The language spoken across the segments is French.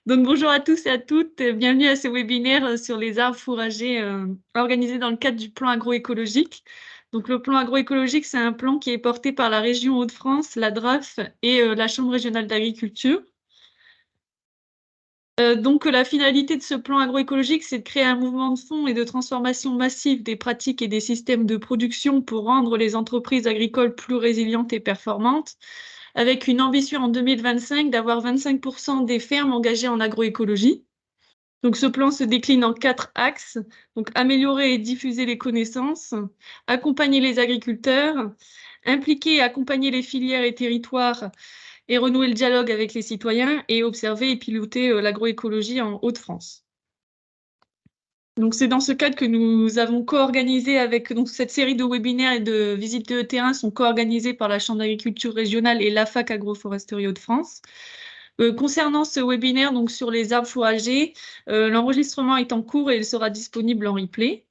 Donc bonjour à tous et à toutes, bienvenue à ce webinaire sur les arbres fourragers organisé dans le cadre du plan agroécologique. Donc le plan agroécologique, c'est un plan qui est porté par la région Hauts-de-France, la DRAF et la Chambre régionale d'agriculture. Donc la finalité de ce plan agroécologique, c'est de créer un mouvement de fond et de transformation massive des pratiques et des systèmes de production pour rendre les entreprises agricoles plus résilientes et performantes, avec une ambition en 2025 d'avoir 25% des fermes engagées en agroécologie. Donc, ce plan se décline en 4 axes. Donc, améliorer et diffuser les connaissances, accompagner les agriculteurs, impliquer et accompagner les filières et territoires et renouer le dialogue avec les citoyens et observer et piloter l'agroécologie en Hauts-de-France. Donc, c'est dans ce cadre que nous avons co-organisé avec donc, cette série de webinaires et de visites de terrain sont co-organisés par la Chambre d'agriculture régionale et l'AFAC Agroforesterie Hauts-de-France. Concernant ce webinaire donc, sur les arbres fourragers, l'enregistrement est en cours et il sera disponible en replay.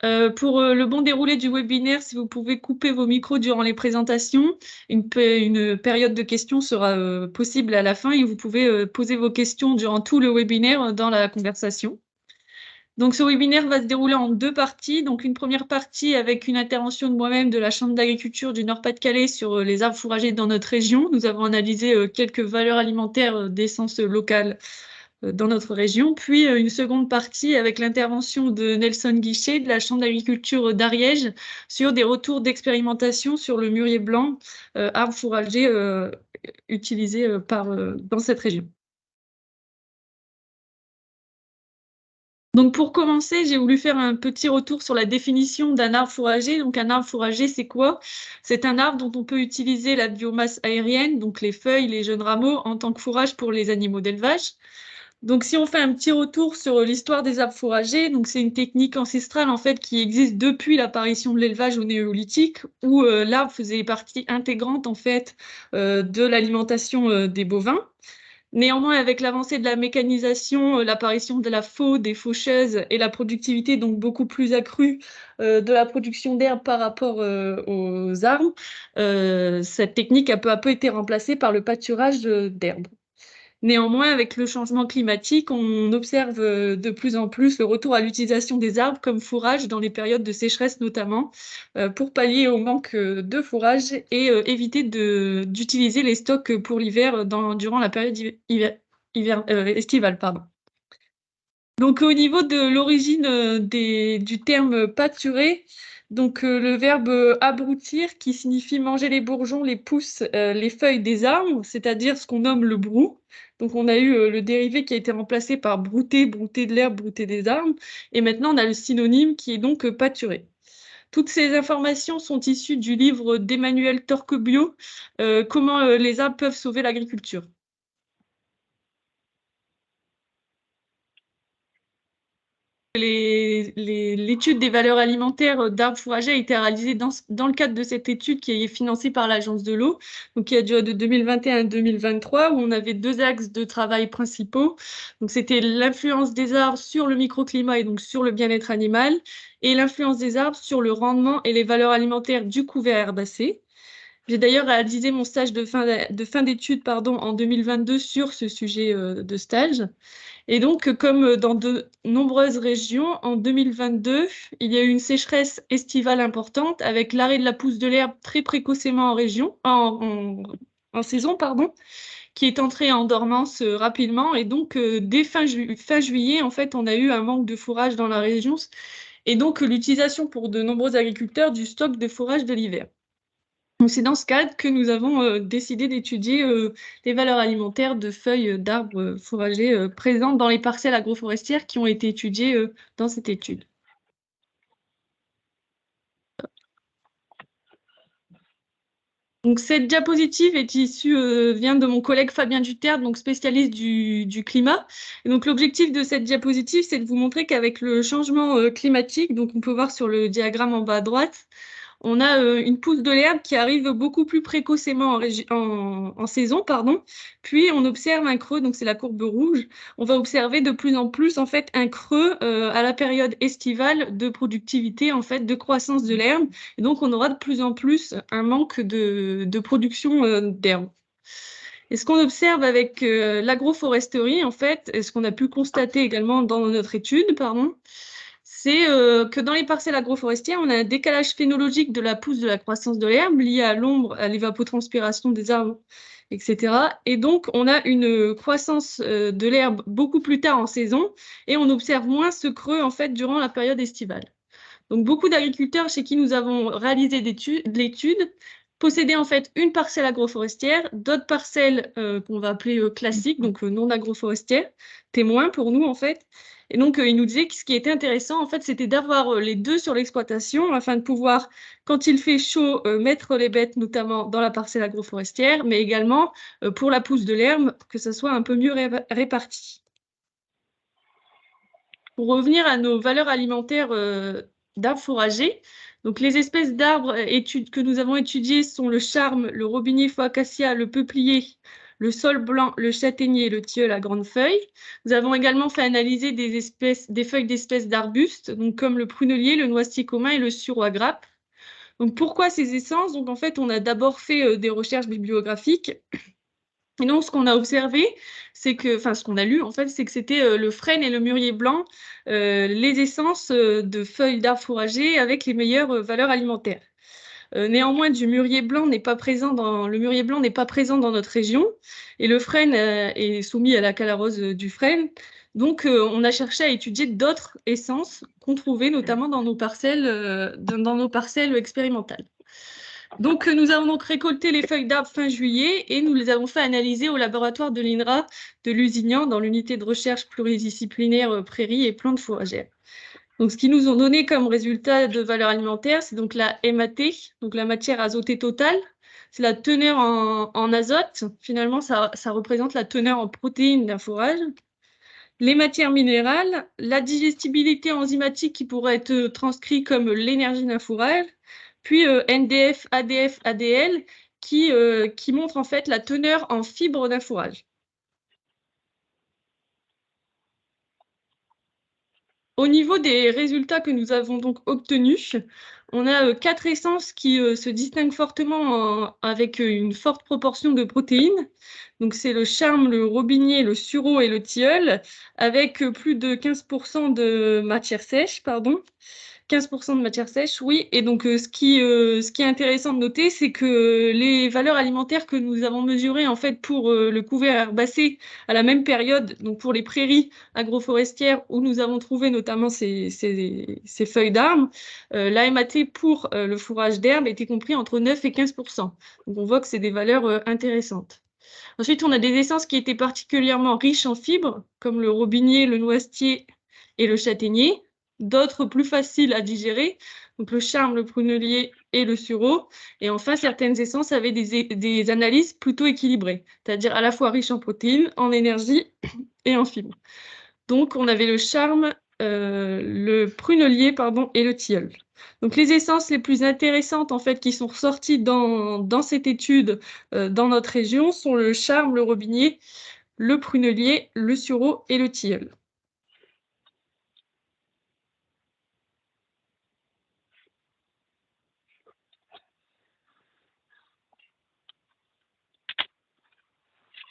Pour le bon déroulé du webinaire, si vous pouvez couper vos micros durant les présentations, une période de questions sera possible à la fin et vous pouvez poser vos questions durant tout le webinaire dans la conversation. Donc, ce webinaire va se dérouler en 2 parties. Donc, une première partie avec une intervention de moi-même de la Chambre d'agriculture du Nord-Pas-de-Calais sur les arbres fourragers dans notre région. Nous avons analysé quelques valeurs alimentaires d'essence locale dans notre région. Puis, une seconde partie avec l'intervention de Nelson Guichet de la Chambre d'agriculture d'Ariège sur des retours d'expérimentation sur le mûrier blanc, arbre fourrager utilisé dans cette région. Donc pour commencer, j'ai voulu faire un petit retour sur la définition d'un arbre fourrager. Donc un arbre fourrager, c'est quoi? C'est un arbre dont on peut utiliser la biomasse aérienne, donc les feuilles, les jeunes rameaux, en tant que fourrage pour les animaux d'élevage. Donc si on fait un petit retour sur l'histoire des arbres fourragers, donc c'est une technique ancestrale en fait qui existe depuis l'apparition de l'élevage au néolithique, où l'arbre faisait partie intégrante en fait de l'alimentation des bovins. Néanmoins, avec l'avancée de la mécanisation, l'apparition de la faux, des faucheuses et la productivité donc beaucoup plus accrue de la production d'herbe par rapport aux arbres, cette technique a peu à peu été remplacée par le pâturage d'herbes. Néanmoins, avec le changement climatique, on observe de plus en plus le retour à l'utilisation des arbres comme fourrage dans les périodes de sécheresse notamment, pour pallier au manque de fourrage et éviter d'utiliser les stocks pour l'hiver durant la période estivale. Pardon. Donc au niveau de l'origine du terme pâturer, donc le verbe abrutir qui signifie manger les bourgeons, les pousses, les feuilles des arbres, c'est-à-dire ce qu'on nomme le brou. Donc on a eu le dérivé qui a été remplacé par brouter, brouter de l'herbe, brouter des arbres. Et maintenant on a le synonyme qui est donc pâturer. Toutes ces informations sont issues du livre d'Emmanuel Torquebio, Comment les arbres peuvent sauver l'agriculture. L'étude des valeurs alimentaires d'arbres fourragers a été réalisée dans le cadre de cette étude qui est financée par l'Agence de l'eau, donc qui a duré de 2021 à 2023, où on avait 2 axes de travail principaux. Donc c'était l'influence des arbres sur le microclimat et donc sur le bien-être animal, et l'influence des arbres sur le rendement et les valeurs alimentaires du couvert herbacé. J'ai d'ailleurs réalisé mon stage de fin d'études en 2022 sur ce sujet de stage. Et donc, comme dans de nombreuses régions, en 2022, il y a eu une sécheresse estivale importante avec l'arrêt de la pousse de l'herbe très précocement en saison, qui est entrée en dormance rapidement. Et donc, dès fin juillet, en fait, on a eu un manque de fourrage dans la région et donc l'utilisation pour de nombreux agriculteurs du stock de fourrage de l'hiver. Donc, c'est dans ce cadre que nous avons décidé d'étudier les valeurs alimentaires de feuilles d'arbres fourragers présentes dans les parcelles agroforestières qui ont été étudiées dans cette étude. Donc, cette diapositive vient de mon collègue Fabien Duterre, donc spécialiste du climat. Et donc, l'objectif de cette diapositive, c'est de vous montrer qu'avec le changement climatique, donc on peut voir sur le diagramme en bas à droite, on a une pousse de l'herbe qui arrive beaucoup plus précocement en saison, puis on observe un creux, donc c'est la courbe rouge. On va observer de plus en plus en fait un creux à la période estivale de productivité, en fait, de croissance de l'herbe. Et donc on aura de plus en plus un manque de production d'herbe. Et ce qu'on observe avec l'agroforesterie, en fait, et ce qu'on a pu constater également dans notre étude, pardon, c'est que dans les parcelles agroforestières, on a un décalage phénologique de la pousse de la croissance de l'herbe lié à l'ombre, à l'évapotranspiration des arbres, etc. Et donc, on a une croissance de l'herbe beaucoup plus tard en saison et on observe moins ce creux en fait durant la période estivale. Donc, beaucoup d'agriculteurs chez qui nous avons réalisé de l'étude possédaient en fait une parcelle agroforestière, d'autres parcelles qu'on va appeler classiques, donc non agroforestières, témoins pour nous en fait. Et donc, ils nous disaient que ce qui était intéressant, en fait, c'était d'avoir les deux sur l'exploitation afin de pouvoir, quand il fait chaud, mettre les bêtes, notamment dans la parcelle agroforestière, mais également pour la pousse de l'herbe, que ça soit un peu mieux réparti. Pour revenir à nos valeurs alimentaires d'arbres fourragers, donc les espèces d'arbres que nous avons étudiées sont le charme, le robinier foacacia, le peuplier, le saule blanc, le châtaignier, le tilleul à grande feuille. Nous avons également fait analyser des feuilles d'espèces d'arbustes, donc comme le prunelier, le noisetier commun et le sureau à grappe. Donc pourquoi ces essences? Donc en fait, on a d'abord fait des recherches bibliographiques. Et donc, ce qu'on a observé, c'est que, enfin, ce qu'on a lu, en fait, c'est que c'était le frêne et le mûrier blanc, les essences de feuilles d'arbres fourragers avec les meilleures valeurs alimentaires. Néanmoins, le mûrier blanc n'est pas présent dans notre région et le frêne est soumis à la calarose du frêne. Donc, on a cherché à étudier d'autres essences qu'on trouvait notamment dans nos parcelles expérimentales. Donc, nous avons donc récolté les feuilles d'arbres fin juillet et nous les avons fait analyser au laboratoire de l'INRA de Lusignan dans l'unité de recherche pluridisciplinaire prairies et plantes fourragères. Donc, ce qu'ils nous ont donné comme résultat de valeur alimentaire, c'est donc la MAT, donc la matière azotée totale. C'est la teneur en azote. Finalement, ça représente la teneur en protéines d'un fourrage. Les matières minérales, la digestibilité enzymatique qui pourrait être transcrit comme l'énergie d'un fourrage, puis NDF, ADF, ADL qui montre en fait la teneur en fibres d'un fourrage. Au niveau des résultats que nous avons donc obtenus, on a 4 essences qui se distinguent fortement avec une forte proportion de protéines. Donc c'est le charme, le robinier, le sureau et le tilleul, avec plus de 15% de matière sèche, pardon. 15% de matière sèche, oui. Et donc, ce qui est intéressant de noter, c'est que les valeurs alimentaires que nous avons mesurées, en fait, pour le couvert herbacé à la même période, donc pour les prairies agroforestières où nous avons trouvé notamment ces feuilles d'arbres, l'AMAT pour le fourrage d'herbe était compris entre 9 et 15%. Donc, on voit que c'est des valeurs intéressantes. Ensuite, on a des essences qui étaient particulièrement riches en fibres, comme le robinier, le noisetier et le châtaignier. D'autres plus faciles à digérer, donc le charme, le prunelier et le sureau. Et enfin, certaines essences avaient des analyses plutôt équilibrées, c'est-à-dire à la fois riches en protéines, en énergie et en fibres. Donc, on avait le charme, le prunelier, pardon, et le tilleul. Donc, les essences les plus intéressantes, en fait, qui sont ressorties dans cette étude, dans notre région, sont le charme, le robinier, le prunelier, le sureau et le tilleul.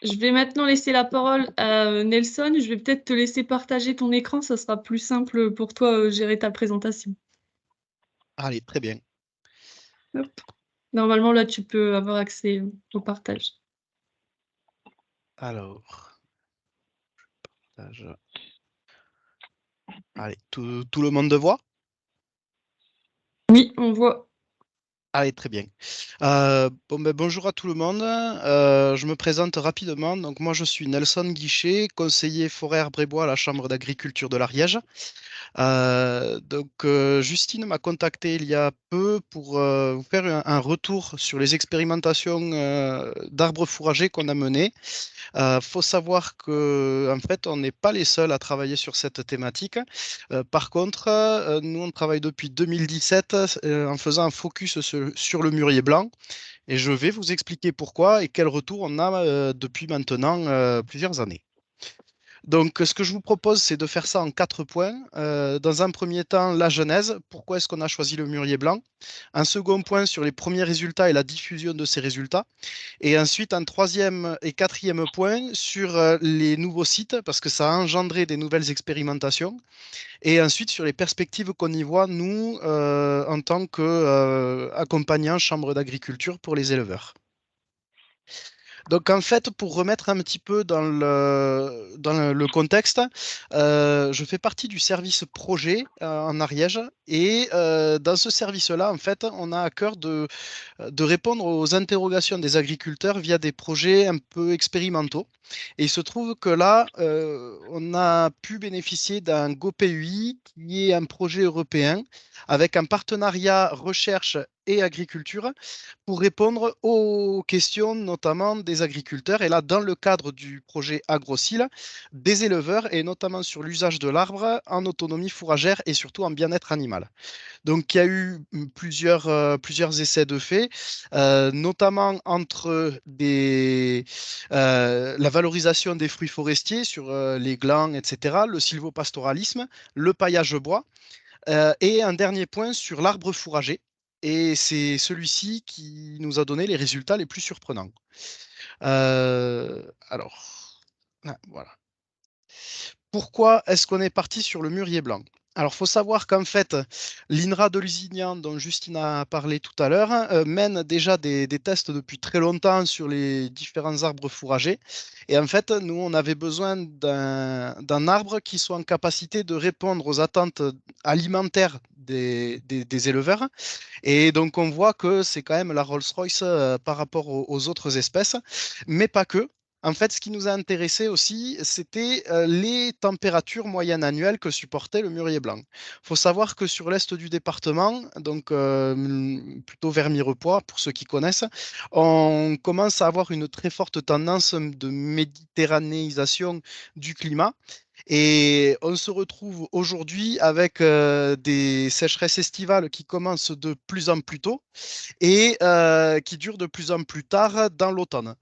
Je vais maintenant laisser la parole à Nelson. Je vais peut-être te laisser partager ton écran, ça sera plus simple pour toi gérer ta présentation. Allez, très bien. Hop. Normalement, là, tu peux avoir accès au partage. Alors, allez, tout le monde voit? Oui, on voit. Allez, très bien. Bonjour à tout le monde. Je me présente rapidement. Donc, moi, je suis Nelson Guichet, conseiller forêt arbre et bois à la Chambre d'agriculture de l'Ariège. Justine m'a contacté il y a peu pour vous faire un retour sur les expérimentations d'arbres fourragers qu'on a menées. Faut savoir que en fait, on n'est pas les seuls à travailler sur cette thématique. Par contre, nous, on travaille depuis 2017 en faisant un focus sur le mûrier blanc. Et je vais vous expliquer pourquoi et quel retour on a depuis maintenant plusieurs années. Donc, ce que je vous propose, c'est de faire ça en 4 points. Dans un premier temps, la genèse. Pourquoi est-ce qu'on a choisi le mûrier blanc? Un second point sur les premiers résultats et la diffusion de ces résultats. Et ensuite, un troisième et quatrième point sur les nouveaux sites, parce que ça a engendré des nouvelles expérimentations. Et ensuite, sur les perspectives qu'on y voit, nous, en tant qu'accompagnants chambre d'agriculture pour les éleveurs. Donc en fait, pour remettre un petit peu dans le contexte, je fais partie du service projet en Ariège et dans ce service-là, en fait, on a à cœur de répondre aux interrogations des agriculteurs via des projets un peu expérimentaux. Et il se trouve que là, on a pu bénéficier d'un GoPUI qui est un projet européen avec un partenariat recherche et agriculture pour répondre aux questions notamment des agriculteurs. Et là, dans le cadre du projet AgroSil, des éleveurs et notamment sur l'usage de l'arbre en autonomie fourragère et surtout en bien-être animal. Donc, il y a eu plusieurs essais de fait, notamment entre la valorisation des fruits forestiers sur les glands, etc., le sylvopastoralisme, le paillage bois, et un dernier point sur l'arbre fourrager. Et c'est celui-ci qui nous a donné les résultats les plus surprenants. Alors, voilà. Pourquoi est-ce qu'on est parti sur le mûrier blanc? Alors, il faut savoir qu'en fait, l'INRA de Lusignan, dont Justine a parlé tout à l'heure, mène déjà des tests depuis très longtemps sur les différents arbres fourragers. Et en fait, nous, on avait besoin d'un arbre qui soit en capacité de répondre aux attentes alimentaires des éleveurs. Et donc, on voit que c'est quand même la Rolls-Royce par rapport aux autres espèces, mais pas que. En fait, ce qui nous a intéressé aussi, c'était les températures moyennes annuelles que supportait le mûrier blanc. Il faut savoir que sur l'est du département, donc plutôt vers Mirepoix, pour ceux qui connaissent, on commence à avoir une très forte tendance de méditerranéisation du climat. Et on se retrouve aujourd'hui avec des sécheresses estivales qui commencent de plus en plus tôt et qui durent de plus en plus tard dans l'automne.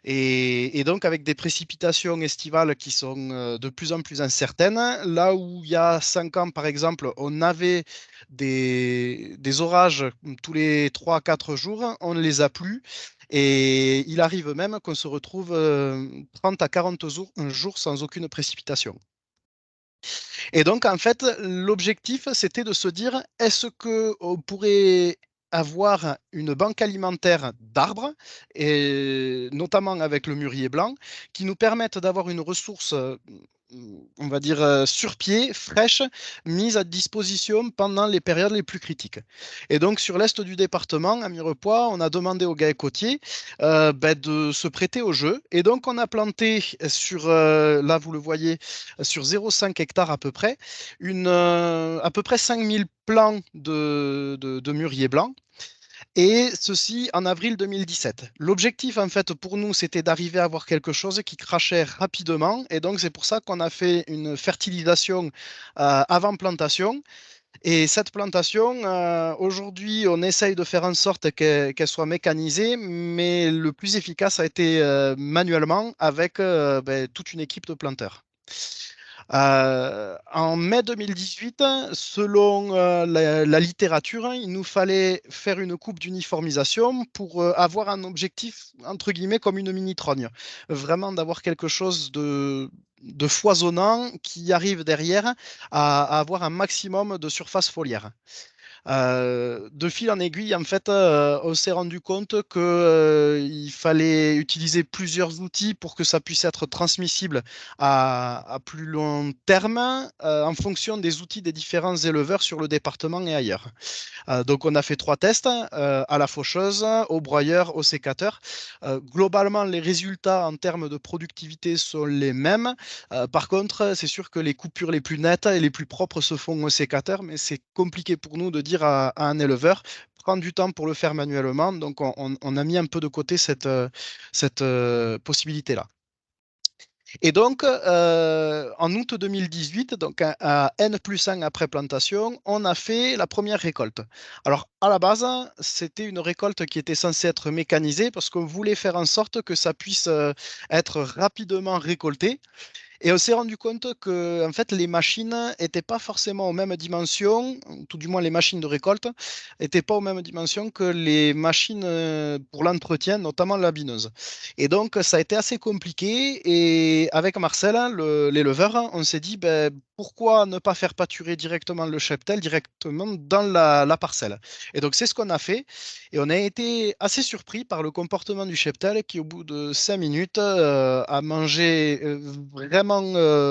Et donc avec des précipitations estivales qui sont de plus en plus incertaines, là où il y a 5 ans, par exemple, on avait des orages tous les 3 à 4 jours, on ne les a plus. Et il arrive même qu'on se retrouve 30 à 40 jours sans aucune précipitation. Et donc, en fait, l'objectif, c'était de se dire, est-ce qu'on pourrait avoir une banque alimentaire d'arbres, et notamment avec le mûrier blanc, qui nous permettent d'avoir une ressource, on va dire, sur pied, fraîche, mise à disposition pendant les périodes les plus critiques. Et donc, sur l'est du département, à Mirepoix, on a demandé aux GAECOtiers de se prêter au jeu. Et donc, on a planté sur, là, vous le voyez, sur 0,5 hectares à peu près, à peu près 5000 plants de mûrier blanc, et ceci en avril 2017. L'objectif, en fait, pour nous, c'était d'arriver à avoir quelque chose qui crachait rapidement, et donc c'est pour ça qu'on a fait une fertilisation avant plantation. Et cette plantation, aujourd'hui, on essaye de faire en sorte qu'elle soit mécanisée, mais le plus efficace a été manuellement avec toute une équipe de planteurs. En mai 2018, selon la littérature, il nous fallait faire une coupe d'uniformisation pour avoir un objectif, entre guillemets, comme une mini-trogne. Vraiment d'avoir quelque chose de foisonnant qui arrive derrière à avoir un maximum de surface foliaire. De fil en aiguille, en fait, on s'est rendu compte que, il fallait utiliser plusieurs outils pour que ça puisse être transmissible à plus long terme, en fonction des outils des différents éleveurs sur le département et ailleurs. Donc, on a fait 3 tests à la faucheuse, au broyeur, au sécateur. Globalement, les résultats en termes de productivité sont les mêmes. Par contre, c'est sûr que les coupures les plus nettes et les plus propres se font au sécateur, mais c'est compliqué pour nous de dire à un éleveur prendre du temps pour le faire manuellement. Donc, on a mis un peu de côté cette possibilité-là. Et donc, en août 2018, donc à N+1 après plantation, on a fait la première récolte. Alors, à la base, c'était une récolte qui était censée être mécanisée parce qu'on voulait faire en sorte que ça puisse être rapidement récolté. Et on s'est rendu compte que en fait, les machines n'étaient pas forcément aux mêmes dimensions, ou tout du moins les machines de récolte n'étaient pas aux mêmes dimensions que les machines pour l'entretien, notamment la bineuse. Et donc, ça a été assez compliqué. Et avec Marcel, l'éleveur, on s'est dit, ben, pourquoi ne pas faire pâturer directement le cheptel directement dans la parcelle? Et donc, c'est ce qu'on a fait. Et on a été assez surpris par le comportement du cheptel qui, au bout de 5 minutes, a mangé vraiment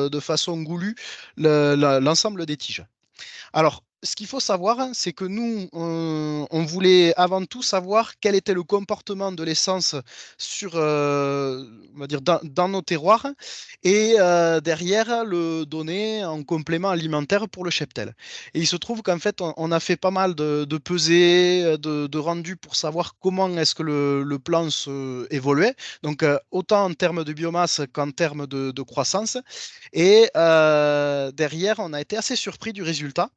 de façon goulue l'ensemble des tiges. Alors, ce qu'il faut savoir, hein, c'est que nous, on voulait avant tout savoir quel était le comportement de l'essence sur, on va dire, dans nos terroirs, et derrière le donner en complément alimentaire pour le cheptel. Et il se trouve qu'en fait, on a fait pas mal de pesées, de rendus pour savoir comment est-ce que le plan évoluait. Donc, autant en termes de biomasse qu'en termes de croissance. Et derrière, on a été assez surpris du résultat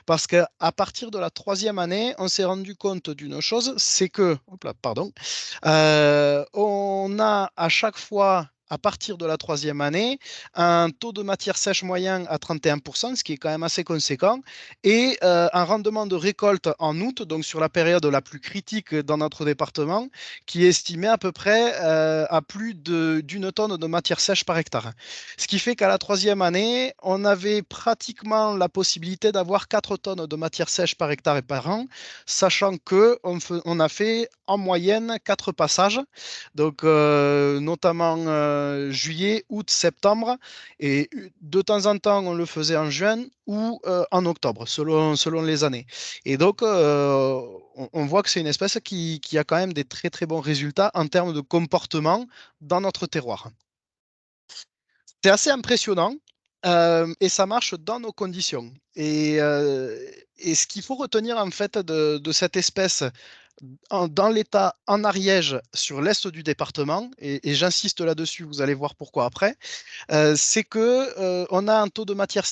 parce qu'à partir de la troisième année, on s'est rendu compte d'une chose, c'est que, hop là, pardon, on a à chaque fois, à partir de la troisième année, un taux de matière sèche moyen à 31%, ce qui est quand même assez conséquent, et un rendement de récolte en août, donc sur la période la plus critique dans notre département, qui est estimé à peu près à plus d'une tonne de matière sèche par hectare. Ce qui fait qu'à la troisième année, on avait pratiquement la possibilité d'avoir 4 tonnes de matière sèche par hectare et par an, sachant que on a fait en moyenne 4 passages, donc notamment juillet, août, septembre, et de temps en temps on le faisait en juin ou en octobre, selon les années. Et donc on voit que c'est une espèce qui a quand même des très très bons résultats en termes de comportement dans notre terroir. C'est assez impressionnant et ça marche dans nos conditions. Et ce qu'il faut retenir en fait de cette espèce dans l'état en Ariège sur l'est du département, et j'insiste là-dessus, vous allez voir pourquoi après, c'est que on a un taux de matière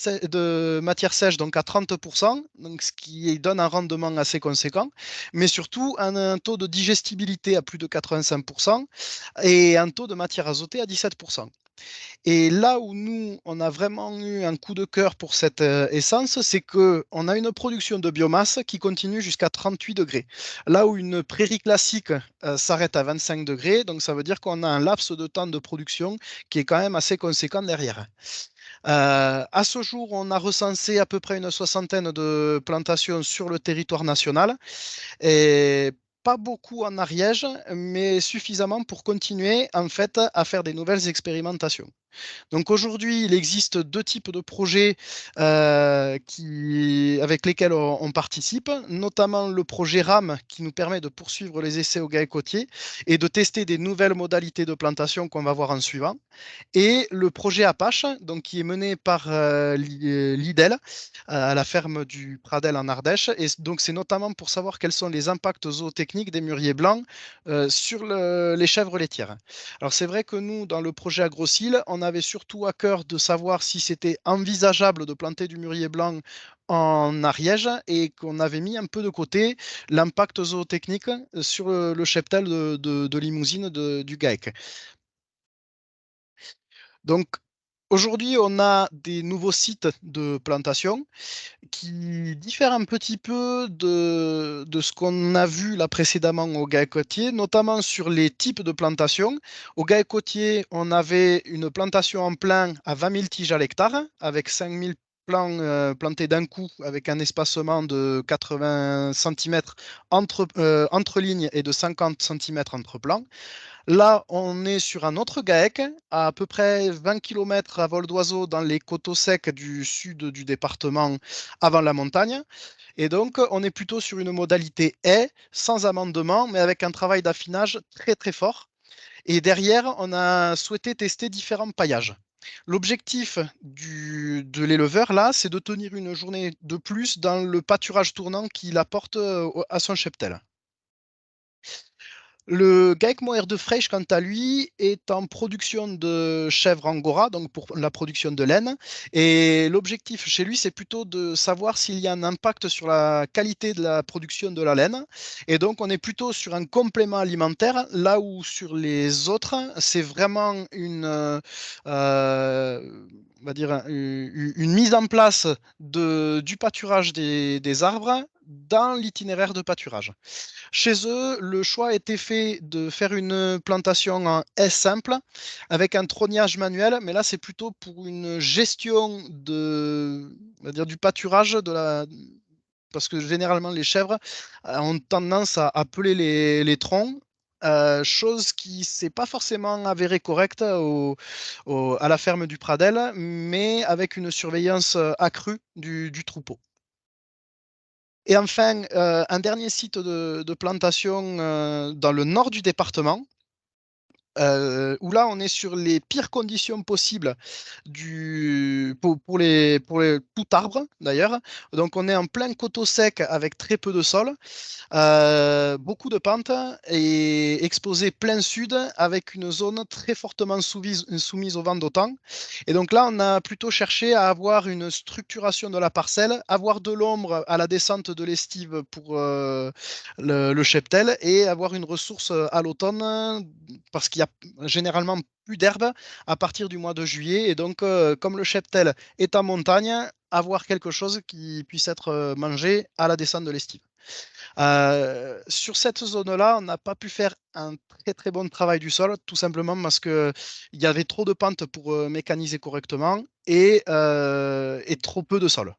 sèche donc à 30%, donc ce qui donne un rendement assez conséquent, mais surtout un taux de digestibilité à plus de 85% et un taux de matière azotée à 17%. Et là où nous, on a vraiment eu un coup de cœur pour cette essence, c'est que on a une production de biomasse qui continue jusqu'à 38 degrés. Là où une prairie classique s'arrête à 25 degrés, donc ça veut dire qu'on a un laps de temps de production qui est quand même assez conséquent derrière. À ce jour, on a recensé à peu près une soixantaine de plantations sur le territoire national et pas beaucoup en Ariège, mais suffisamment pour continuer en fait à faire des nouvelles expérimentations. Donc aujourd'hui, il existe deux types de projets avec lesquels on participe, notamment le projet RAM qui nous permet de poursuivre les essais au GAEC côtier et de tester des nouvelles modalités de plantation qu'on va voir en suivant, et le projet Apache, donc, qui est mené par l'IDEL à la ferme du Pradel en Ardèche. Et donc, c'est notamment pour savoir quels sont les impacts zootechniques des mûriers blancs sur les chèvres laitières. Alors, c'est vrai que nous, dans le projet AgroSil, on avait surtout à cœur de savoir si c'était envisageable de planter du mûrier blanc en Ariège et qu'on avait mis un peu de côté l'impact zootechnique sur le cheptel de limousine du GAEC. Donc, aujourd'hui, on a des nouveaux sites de plantation qui diffèrent un petit peu de ce qu'on a vu là précédemment au GAEC côtier, notamment sur les types de plantation. Au GAEC côtier, on avait une plantation en plein à 20 000 tiges à l'hectare, avec 5 000 plants plantés d'un coup, avec un espacement de 80 cm entre lignes et de 50 cm entre plants. Là, on est sur un autre GAEC, à peu près 20 km à vol d'oiseau dans les coteaux secs du sud du département avant la montagne. Et donc, on est plutôt sur une modalité haie, sans amendement, mais avec un travail d'affinage très très fort. Et derrière, on a souhaité tester différents paillages. L'objectif de l'éleveur, là, c'est de tenir une journée de plus dans le pâturage tournant qu'il apporte à son cheptel. Le GAEC Moer de Fraiche, quant à lui, est en production de chèvres angora, donc pour la production de laine. Et l'objectif chez lui, c'est plutôt de savoir s'il y a un impact sur la qualité de la production de la laine. Et donc, on est plutôt sur un complément alimentaire, là où sur les autres, c'est vraiment on va dire, une mise en place du pâturage des arbres dans l'itinéraire de pâturage. Chez eux, le choix a été fait de faire une plantation en S simple avec un trognage manuel, mais là, c'est plutôt pour une gestion on va dire, du pâturage parce que généralement, les chèvres ont tendance à appeler les troncs. Chose qui s'est pas forcément avérée correcte à la ferme du Pradel, mais avec une surveillance accrue du troupeau. Et enfin, un dernier site de plantation dans le nord du département, où là, on est sur les pires conditions possibles pour tout arbre, d'ailleurs. Donc, on est en plein coteau sec avec très peu de sol. Beaucoup de pentes et exposé plein sud avec une zone très fortement soumise au vent d'automne. Et donc là, on a plutôt cherché à avoir une structuration de la parcelle, avoir de l'ombre à la descente de l'estive pour le cheptel et avoir une ressource à l'automne parce qu'il y a généralement plus d'herbe à partir du mois de juillet. Et donc, comme le cheptel est en montagne, avoir quelque chose qui puisse être mangé à la descente de l'estive. Sur cette zone-là, on n'a pas pu faire un très très bon travail du sol, tout simplement parce qu'il y avait trop de pentes pour mécaniser correctement et trop peu de sol.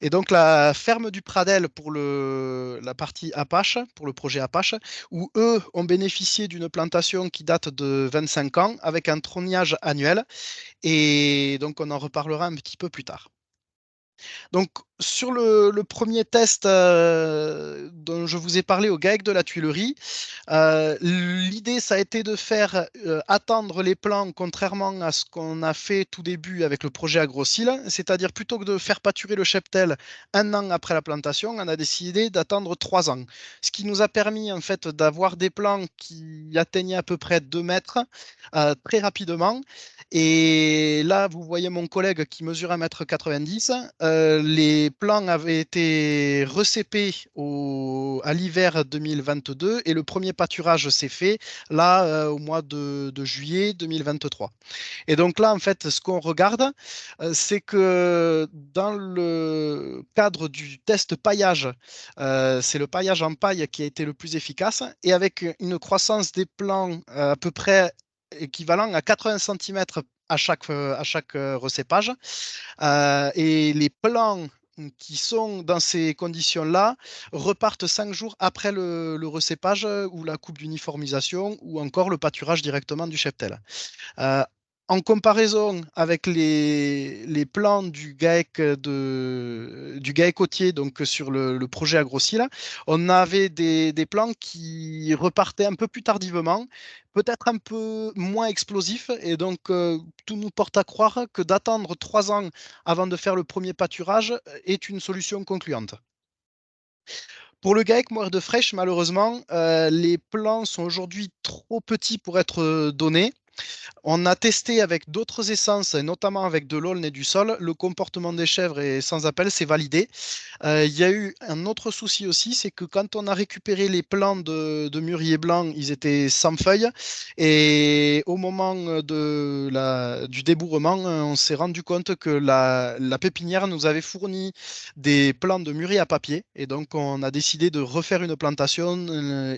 Et donc la ferme du Pradel pour la partie Apache, pour le projet Apache, où eux ont bénéficié d'une plantation qui date de 25 ans avec un trognage annuel. Et donc on en reparlera un petit peu plus tard. Donc, sur le premier test dont je vous ai parlé au GAEC de la Tuilerie, l'idée, ça a été de faire attendre les plants, contrairement à ce qu'on a fait tout début avec le projet AgroSil, c'est-à-dire plutôt que de faire pâturer le cheptel un an après la plantation, on a décidé d'attendre 3 ans. Ce qui nous a permis en fait d'avoir des plants qui atteignaient à peu près 2 mètres très rapidement. Et là, vous voyez mon collègue qui mesure 1,90 m. Les plants avaient été recépés à l'hiver 2022 et le premier pâturage s'est fait là au mois de juillet 2023. Et donc là, en fait, ce qu'on regarde, c'est que dans le cadre du test paillage, c'est le paillage en paille qui a été le plus efficace et avec une croissance des plants à peu près équivalent à 80 cm à chaque recépage. Et les plants qui sont dans ces conditions-là repartent 5 jours après le recépage ou la coupe d'uniformisation ou encore le pâturage directement du cheptel. Euh, En comparaison avec les plans du GAEC côtier, donc sur le projet AgroSil, on avait des plans qui repartaient un peu plus tardivement, peut-être un peu moins explosifs, et donc tout nous porte à croire que d'attendre 3 ans avant de faire le premier pâturage est une solution concluante. Pour le GAEC Moer de Fraîche, malheureusement, les plans sont aujourd'hui trop petits pour être donnés. On a testé avec d'autres essences, et notamment avec de l'aulne et du sol. Le comportement des chèvres est sans appel, c'est validé. Il y a eu un autre souci aussi, c'est que quand on a récupéré les plants de mûrier blanc, ils étaient sans feuilles. Et au moment du débourrement, on s'est rendu compte que la pépinière nous avait fourni des plants de mûrier à papier. Et donc, on a décidé de refaire une plantation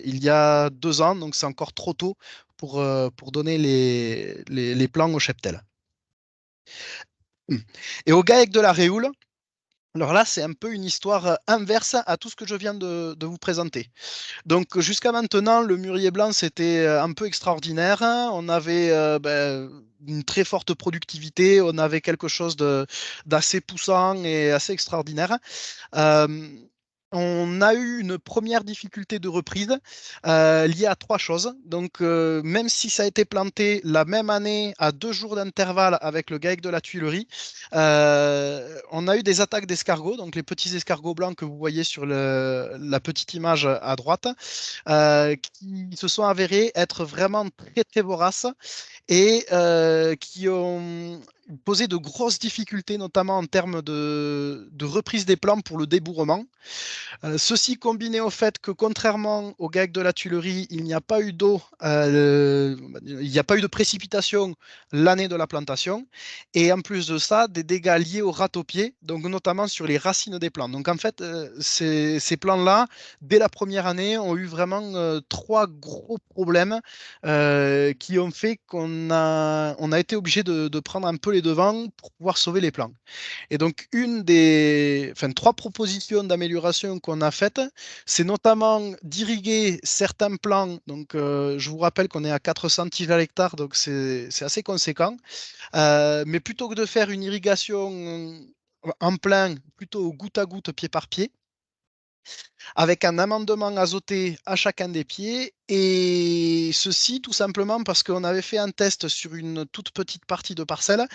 il y a 2 ans. Donc, c'est encore trop tôt pour donner les plans au cheptel. Et au GAEC de la Réoule, alors là, c'est un peu une histoire inverse à tout ce que je viens de vous présenter. Donc jusqu'à maintenant, le mûrier blanc, c'était un peu extraordinaire. On avait une très forte productivité, on avait quelque chose d'assez poussant et assez extraordinaire. Euh, On a eu une première difficulté de reprise liée à trois choses. Donc, même si ça a été planté la même année à 2 jours d'intervalle avec le GAEC de la Tuilerie, on a eu des attaques d'escargots, donc les petits escargots blancs que vous voyez sur la petite image à droite, qui se sont avérés être vraiment très très voraces et qui ont posé de grosses difficultés, notamment en termes de reprise des plants pour le débourrement. Ceci combiné au fait que contrairement au GAEC de la Tuilerie, il n'y a pas eu d'eau, il n'y a pas eu de précipitation l'année de la plantation, et en plus de ça, des dégâts liés au ratopier, donc notamment sur les racines des plants. Donc en fait, ces plants-là, dès la première année, ont eu vraiment trois gros problèmes qui ont fait qu'on a été obligé de prendre un peu les devants pour pouvoir sauver les plants. Et donc, trois propositions d'amélioration qu'on a faites, c'est notamment d'irriguer certains plants. Donc, je vous rappelle qu'on est à 400 tiges à l'hectare, donc c'est assez conséquent. Mais plutôt que de faire une irrigation en plein, plutôt goutte à goutte, pied par pied, avec un amendement azoté à chacun des pieds. Et ceci tout simplement parce qu'on avait fait un test sur une toute petite partie de parcelle.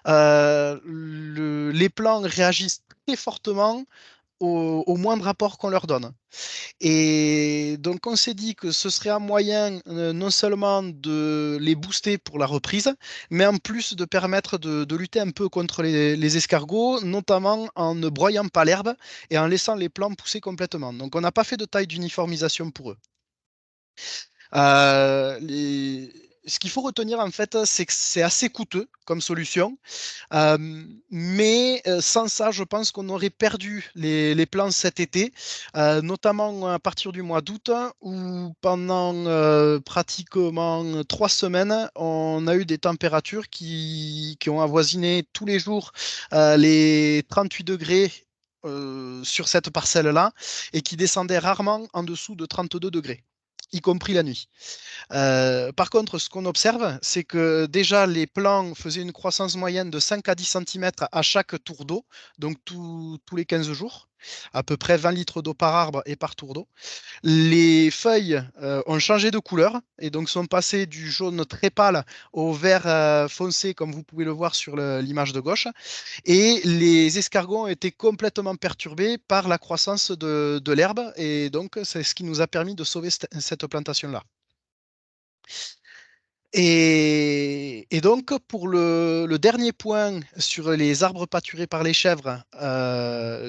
Les plants réagissent très fortement au moindre apport qu'on leur donne. Et donc, on s'est dit que ce serait un moyen non seulement de les booster pour la reprise, mais en plus de permettre de lutter un peu contre les escargots, notamment en ne broyant pas l'herbe et en laissant les plants pousser complètement. Donc, on n'a pas fait de taille d'uniformisation pour eux. Ce qu'il faut retenir, en fait, c'est que c'est assez coûteux comme solution. Mais sans ça, je pense qu'on aurait perdu les plans cet été, notamment à partir du mois d'août, où pendant pratiquement 3 semaines, on a eu des températures qui ont avoisiné tous les jours les 38 degrés sur cette parcelle-là et qui descendaient rarement en dessous de 32 degrés, y compris la nuit. Par contre, ce qu'on observe, c'est que déjà les plants faisaient une croissance moyenne de 5 à 10 cm à chaque tour d'eau, donc tous les 15 jours, à peu près 20 litres d'eau par arbre et par tour d'eau. Les feuilles ont changé de couleur et donc sont passées du jaune très pâle au vert foncé, comme vous pouvez le voir sur l'image de gauche. Et les escargots ont été complètement perturbés par la croissance de l'herbe et donc c'est ce qui nous a permis de sauver cette plantation-là. Et donc, pour le dernier point sur les arbres pâturés par les chèvres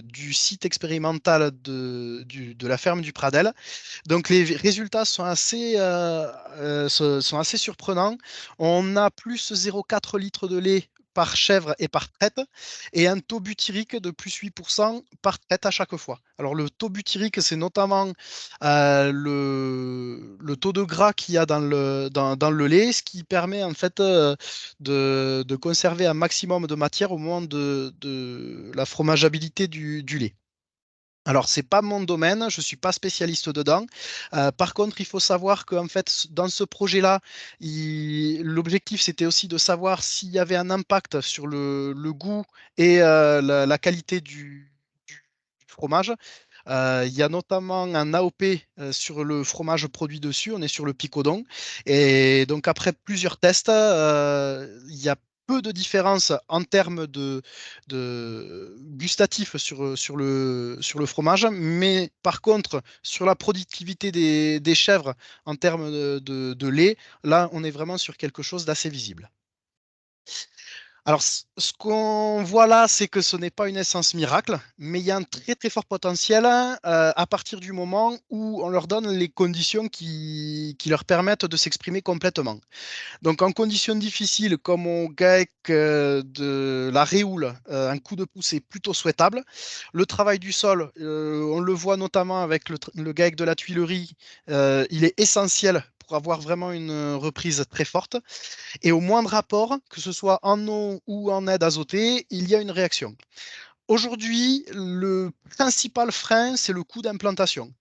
du site expérimental de la ferme du Pradel, donc les résultats sont assez surprenants. On a plus 0,4 litres de lait par chèvre et par traite, et un taux butyrique de plus 8% par traite à chaque fois. Alors le taux butyrique, c'est notamment le taux de gras qu'il y a dans le lait, ce qui permet en fait de conserver un maximum de matière au moment de la fromageabilité du lait. Alors, c'est pas mon domaine, je suis pas spécialiste dedans. Par contre, il faut savoir qu'en fait, dans ce projet-là, l'objectif, c'était aussi de savoir s'il y avait un impact sur le goût et la qualité du fromage. Il y a notamment un AOP sur le fromage produit dessus, on est sur le Picodon. Et donc après plusieurs tests, il y a peu de différence en termes de gustatif sur le fromage, mais par contre, sur la productivité des chèvres en termes de lait, là, on est vraiment sur quelque chose d'assez visible. Alors, ce qu'on voit là, c'est que ce n'est pas une essence miracle, mais il y a un très très fort potentiel à partir du moment où on leur donne les conditions qui leur permettent de s'exprimer complètement. Donc, en conditions difficiles, comme au GAEC de la Réoule, un coup de pouce est plutôt souhaitable. Le travail du sol, on le voit notamment avec le GAEC de la Tuilerie, il est essentiel pour avoir vraiment une reprise très forte. Et au moindre apport, que ce soit en eau ou en aide azotée, il y a une réaction. Aujourd'hui, le principal frein, c'est le coût d'implantation.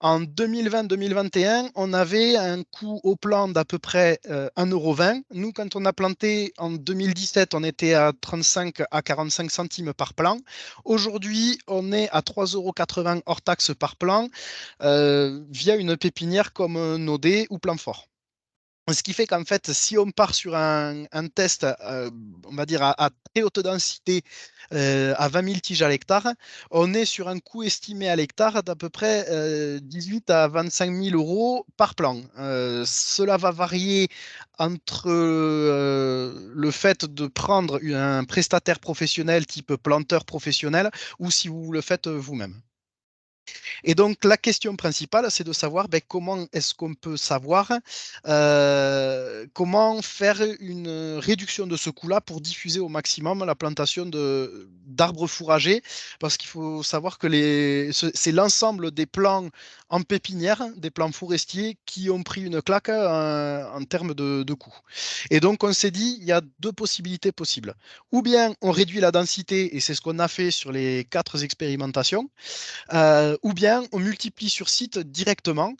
En 2020-2021, on avait un coût au plan d'à peu près 1,20 €. Nous, quand on a planté en 2017, on était à 35 à 45 centimes par plan. Aujourd'hui, on est à 3,80 € hors taxe par plan via une pépinière comme Nodé ou Planfort. Ce qui fait qu'en fait, si on part sur un test, on va dire à très haute densité, à 20 000 tiges à l'hectare, on est sur un coût estimé à l'hectare d'à peu près 18 à 25 000 euros par plan. Cela va varier entre le fait de prendre un prestataire professionnel type planteur professionnel ou si vous le faites vous-même. Et donc, la question principale, c'est de savoir ben, comment est-ce qu'on peut savoir comment faire une réduction de ce coût-là pour diffuser au maximum la plantation d'arbres fourragers, parce qu'il faut savoir que c'est l'ensemble des plants en pépinière, des plants forestiers, qui ont pris une claque en termes de coût. Et donc, on s'est dit, il y a deux possibilités possibles. Ou bien on réduit la densité, et c'est ce qu'on a fait sur les 4 expérimentations, ou bien on multiplie sur site directement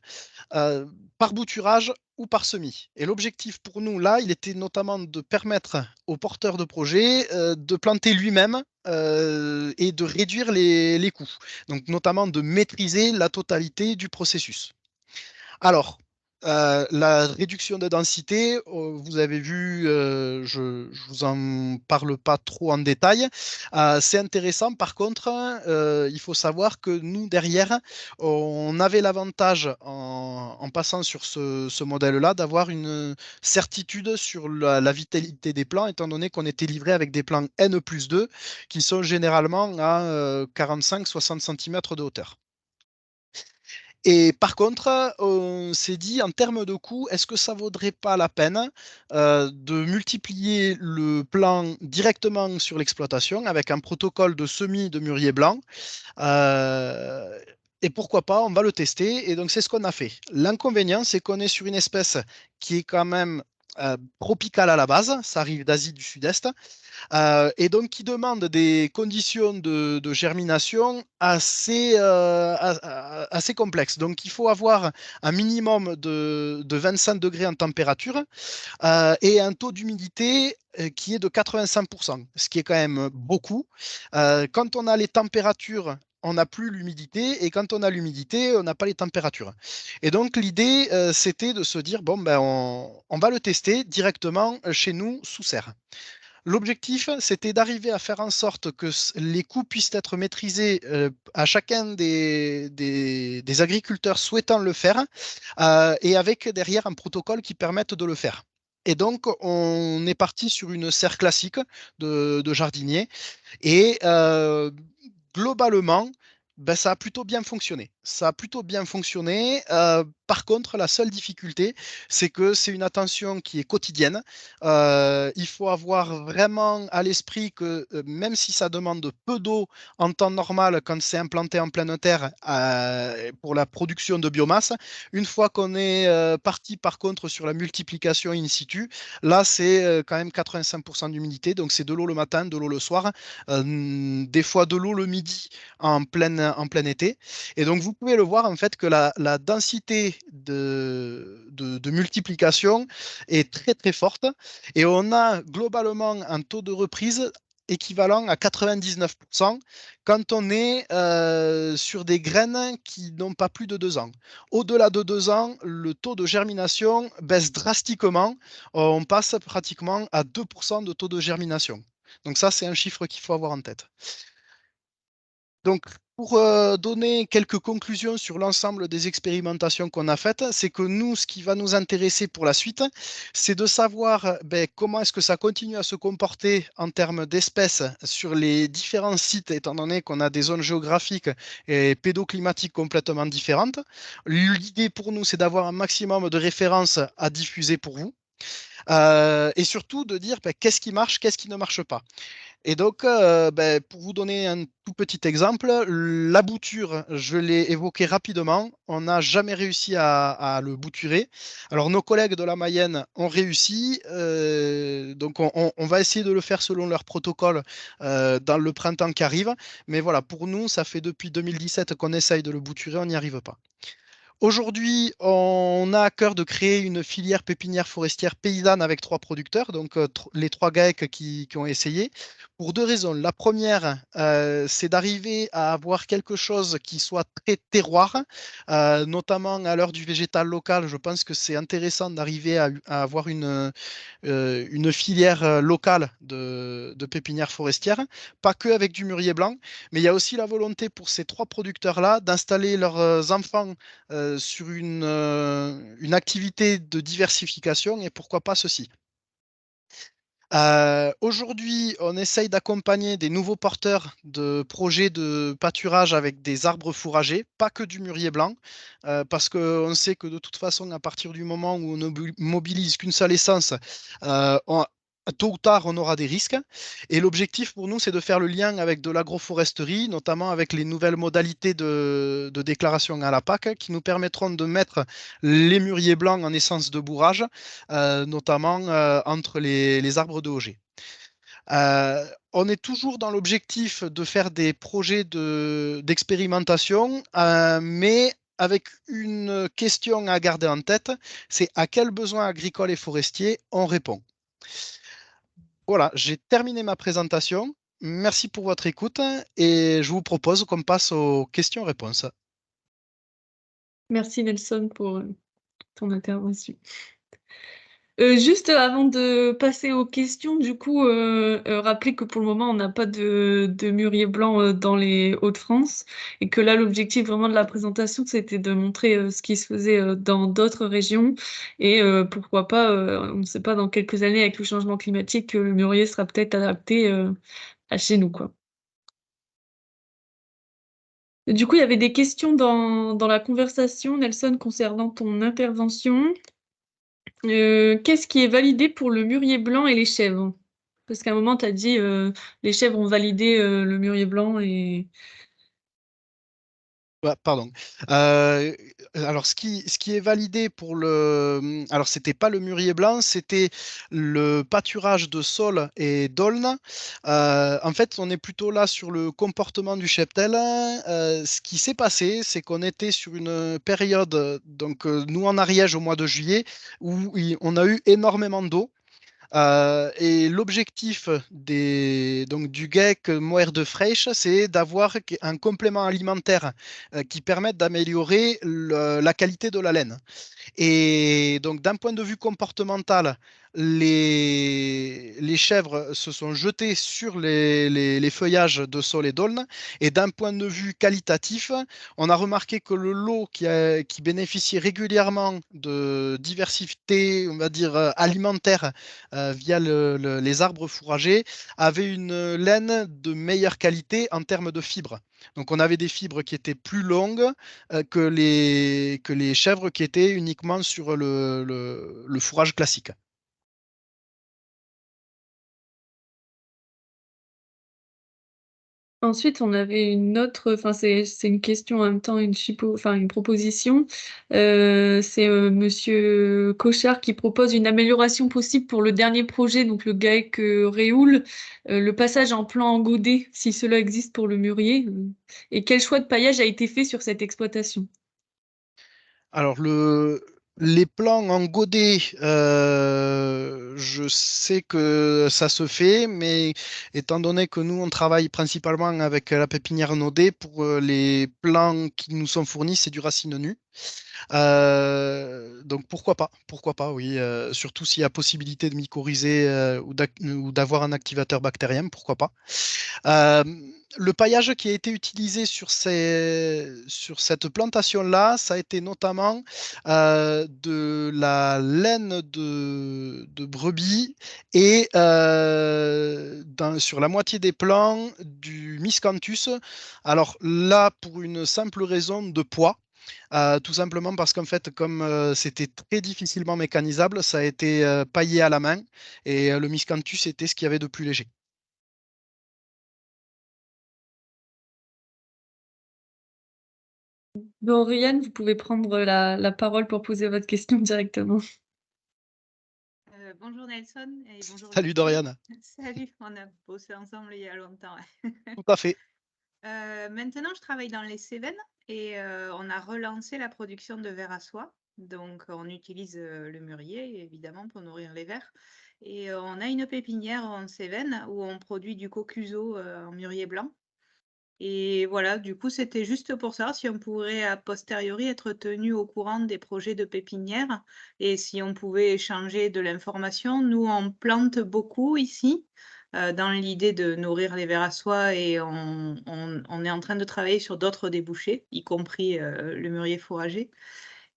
euh, par bouturage ou par semis. Et l'objectif pour nous, là, il était notamment de permettre au porteur de projet de planter lui-même et de réduire les coûts. Donc, notamment de maîtriser la totalité du processus. Alors, la réduction de densité, vous avez vu, je ne vous en parle pas trop en détail. C'est intéressant. Par contre, il faut savoir que nous, derrière, on avait l'avantage, en passant sur ce modèle-là, d'avoir une certitude sur la vitalité des plants, étant donné qu'on était livré avec des plants N+2 qui sont généralement à 45-60 cm de hauteur. Et par contre, on s'est dit, en termes de coût, est-ce que ça vaudrait pas la peine de multiplier le plan directement sur l'exploitation avec un protocole de semis de mûrier blanc et pourquoi pas, on va le tester. Et donc, c'est ce qu'on a fait. L'inconvénient, c'est qu'on est sur une espèce qui est quand même tropicale à la base. Ça arrive d'Asie du Sud-Est et donc qui demande des conditions de germination assez complexes. Donc il faut avoir un minimum de 25 degrés en température et un taux d'humidité qui est de 85%, ce qui est quand même beaucoup. Quand on a les températures, on n'a plus l'humidité, et quand on a l'humidité, on n'a pas les températures. Et donc l'idée, c'était de se dire, bon, ben, on va le tester directement chez nous sous serre. L'objectif, c'était d'arriver à faire en sorte que les coûts puissent être maîtrisés à chacun des agriculteurs souhaitant le faire et avec derrière un protocole qui permette de le faire. Et donc, on est parti sur une serre classique de jardinier et globalement, ben, ça a plutôt bien fonctionné. Ça a plutôt bien fonctionné. Par contre, la seule difficulté, c'est que c'est une attention qui est quotidienne. Il faut avoir vraiment à l'esprit que même si ça demande peu d'eau en temps normal, quand c'est implanté en pleine terre pour la production de biomasse, une fois qu'on est parti par contre sur la multiplication in situ, là c'est quand même 85% d'humidité. Donc c'est de l'eau le matin, de l'eau le soir, des fois de l'eau le midi en plein été. Et donc, vous pouvez le voir en fait que la densité de multiplication est très très forte et on a globalement un taux de reprise équivalent à 99% quand on est sur des graines qui n'ont pas plus de 2 ans. Au-delà de 2 ans, le taux de germination baisse drastiquement. On passe pratiquement à 2% de taux de germination. Donc ça, c'est un chiffre qu'il faut avoir en tête. Donc, pour donner quelques conclusions sur l'ensemble des expérimentations qu'on a faites, c'est que nous, ce qui va nous intéresser pour la suite, c'est de savoir ben, comment est-ce que ça continue à se comporter en termes d'espèces sur les différents sites, étant donné qu'on a des zones géographiques et pédoclimatiques complètement différentes. L'idée pour nous, c'est d'avoir un maximum de références à diffuser pour vous. Et surtout de dire qu'est-ce qui marche, qu'est-ce qui ne marche pas. Et donc, pour vous donner un tout petit exemple, la bouture, je l'ai évoqué rapidement. On n'a jamais réussi à le bouturer. Alors, nos collègues de la Mayenne ont réussi. Donc, on va essayer de le faire selon leur protocole dans le printemps qui arrive. Mais voilà, pour nous, ça fait depuis 2017 qu'on essaye de le bouturer, on n'y arrive pas. Aujourd'hui, on a à cœur de créer une filière pépinière forestière paysanne avec trois producteurs, donc les trois GAEC qui ont essayé, pour deux raisons. La première, c'est d'arriver à avoir quelque chose qui soit très terroir, notamment à l'heure du végétal local. Je pense que c'est intéressant d'arriver à avoir une filière locale de pépinière forestière, pas que avec du mûrier blanc, mais il y a aussi la volonté pour ces trois producteurs-là d'installer leurs enfants sur une activité de diversification et pourquoi pas ceci. Aujourd'hui, on essaye d'accompagner des nouveaux porteurs de projets de pâturage avec des arbres fourragers, pas que du mûrier blanc, parce qu'on sait que de toute façon, à partir du moment où on ne mobilise qu'une seule essence, tôt ou tard, on aura des risques. Et l'objectif pour nous, c'est de faire le lien avec de l'agroforesterie, notamment avec les nouvelles modalités de déclaration à la PAC, qui nous permettront de mettre les mûriers blancs en essence de bourrage, notamment entre les arbres de Auger. On est toujours dans l'objectif de faire des projets d'expérimentation, mais avec une question à garder en tête, c'est à quels besoins agricoles et forestiers on répond. Voilà, j'ai terminé ma présentation. Merci pour votre écoute et je vous propose qu'on passe aux questions-réponses. Merci Nelson pour ton intervention. Juste avant de passer aux questions, du coup, rappeler que pour le moment, on n'a pas de mûrier blanc dans les Hauts-de-France et que là, l'objectif vraiment de la présentation, c'était de montrer ce qui se faisait dans d'autres régions et pourquoi pas, on ne sait pas, dans quelques années, avec le changement climatique, que le mûrier sera peut-être adapté à chez nous, quoi. Du coup, il y avait des questions dans la conversation, Nelson, concernant ton intervention. Qu'est-ce qui est validé pour le mûrier blanc et les chèvres? Parce qu'à un moment, tu as dit les chèvres ont validé le mûrier blanc et... Ouais, pardon. Euh, alors, ce qui est validé pour le... Alors, c'était pas le mûrier blanc, c'était le pâturage de sol et d'aulne. En fait, on est plutôt là sur le comportement du cheptel. Ce qui s'est passé, c'est qu'on était sur une période, donc nous en Ariège au mois de juillet, où on a eu énormément d'eau. Et l'objectif donc, du GEC Moer de Fraiche, c'est d'avoir un complément alimentaire qui permette d'améliorer la qualité de la laine. Et donc, d'un point de vue comportemental, les chèvres se sont jetées sur les feuillages de sol et d'aulne. Et d'un point de vue qualitatif, on a remarqué que le lot qui bénéficiait régulièrement de diversité, on va dire, alimentaire via les arbres fourragers avait une laine de meilleure qualité en termes de fibres. Donc, on avait des fibres qui étaient plus longues que les chèvres qui étaient uniquement sur le fourrage classique. Ensuite, on avait une autre, enfin c'est une question en même temps, enfin une proposition. C'est Monsieur Cochard qui propose une amélioration possible pour le dernier projet, donc le GAEC Réoul, le passage en plan en godet, si cela existe pour le mûrier. Et quel choix de paillage a été fait sur cette exploitation? Alors, les plans en godet, je sais que ça se fait, mais étant donné que nous, on travaille principalement avec la pépinière Naudet, pour les plans qui nous sont fournis, c'est du racine nu. Donc pourquoi pas, oui. Surtout s'il y a possibilité de mycorhizer ou d'avoir un activateur bactérien, pourquoi pas. Euh, le paillage qui a été utilisé sur cette plantation-là, ça a été notamment de la laine de brebis et sur la moitié des plants du miscanthus. Alors là, pour une simple raison de poids. Tout simplement parce qu'en fait, comme c'était très difficilement mécanisable, ça a été paillé à la main et le miscanthus était ce qu'il y avait de plus léger. Lauriane, vous pouvez prendre la parole pour poser votre question directement. Bonjour Nelson et bonjour Salut Lucie. Dorian. Salut, on a bossé ensemble il y a longtemps. Tout à fait. Maintenant, je travaille dans les Cévennes et on a relancé la production de verre à soie. Donc, on utilise le mûrier, évidemment, pour nourrir les vers. Et on a une pépinière en Cévennes où on produit du cocuzo en mûrier blanc. Et voilà, du coup, c'était juste pour ça, si on pourrait a posteriori être tenu au courant des projets de pépinière et si on pouvait échanger de l'information. Nous, on plante beaucoup ici, dans l'idée de nourrir les vers à soie et on est en train de travailler sur d'autres débouchés, y compris le mûrier fourrager.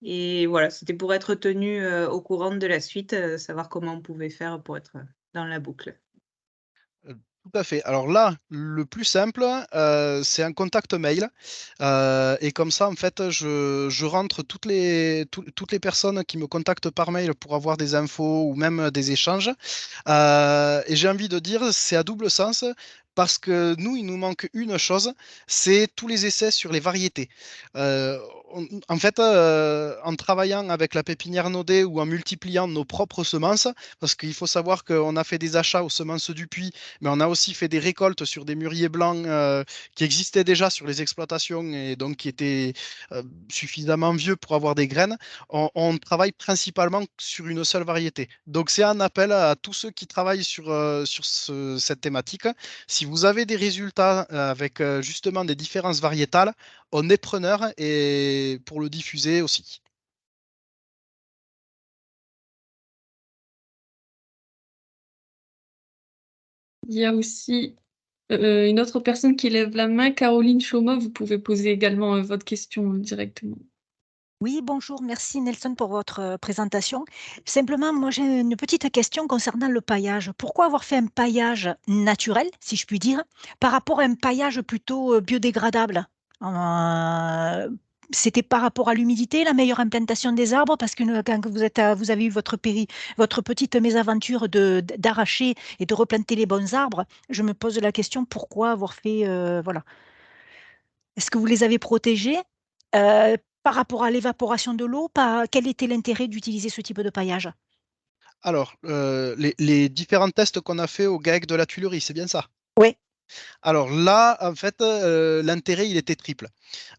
Et voilà, c'était pour être tenu au courant de la suite, savoir comment on pouvait faire pour être dans la boucle. Euh, Tout à fait. Alors là, le plus simple, c'est un contact mail. Et comme ça, en fait, je rentre toutes les personnes qui me contactent par mail pour avoir des infos ou même des échanges. Et j'ai envie de dire, c'est à double sens. Parce que nous, il nous manque une chose, c'est tous les essais sur les variétés. Euh, En fait, en travaillant avec la pépinière Nodé ou en multipliant nos propres semences, parce qu'il faut savoir qu'on a fait des achats aux semences du Puy, mais on a aussi fait des récoltes sur des mûriers blancs qui existaient déjà sur les exploitations et donc qui étaient suffisamment vieux pour avoir des graines. On travaille principalement sur une seule variété. Donc c'est un appel à tous ceux qui travaillent sur cette thématique. Si vous avez des résultats avec justement des différences variétales, on est preneur et pour le diffuser aussi. Il y a aussi une autre personne qui lève la main, Caroline Choma, vous pouvez poser également votre question directement. Oui, bonjour, merci Nelson pour votre présentation. Simplement, moi j'ai une petite question concernant le paillage. Pourquoi avoir fait un paillage naturel, si je puis dire, par rapport à un paillage plutôt biodégradable? Euh, C'était par rapport à l'humidité, la meilleure implantation des arbres, parce que quand vous avez eu votre petite mésaventure d'arracher et de replanter les bons arbres, je me pose la question pourquoi avoir fait, voilà. Est-ce que vous les avez protégés? Par rapport à l'évaporation de l'eau, quel était l'intérêt d'utiliser ce type de paillage? Alors, les différents tests qu'on a fait au GAEC de la Tuilerie, c'est bien ça? Oui, Alors là, en fait, l'intérêt, il était triple.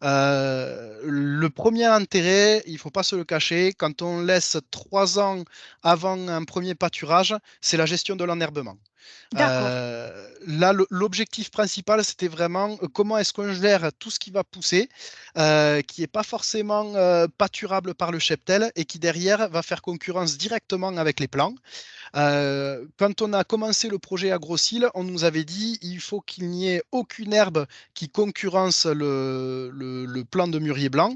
Le premier intérêt, il ne faut pas se le cacher, quand on laisse 3 ans avant un premier pâturage, c'est la gestion de l'enherbement. d'accord. Là, l'objectif principal, c'était vraiment comment est-ce qu'on gère tout ce qui va pousser, qui n'est pas forcément pâturable par le cheptel et qui derrière va faire concurrence directement avec les plants. Quand on a commencé le projet AgroSil, on nous avait dit il faut qu'il n'y ait aucune herbe qui concurrence le plan de mûrier blanc.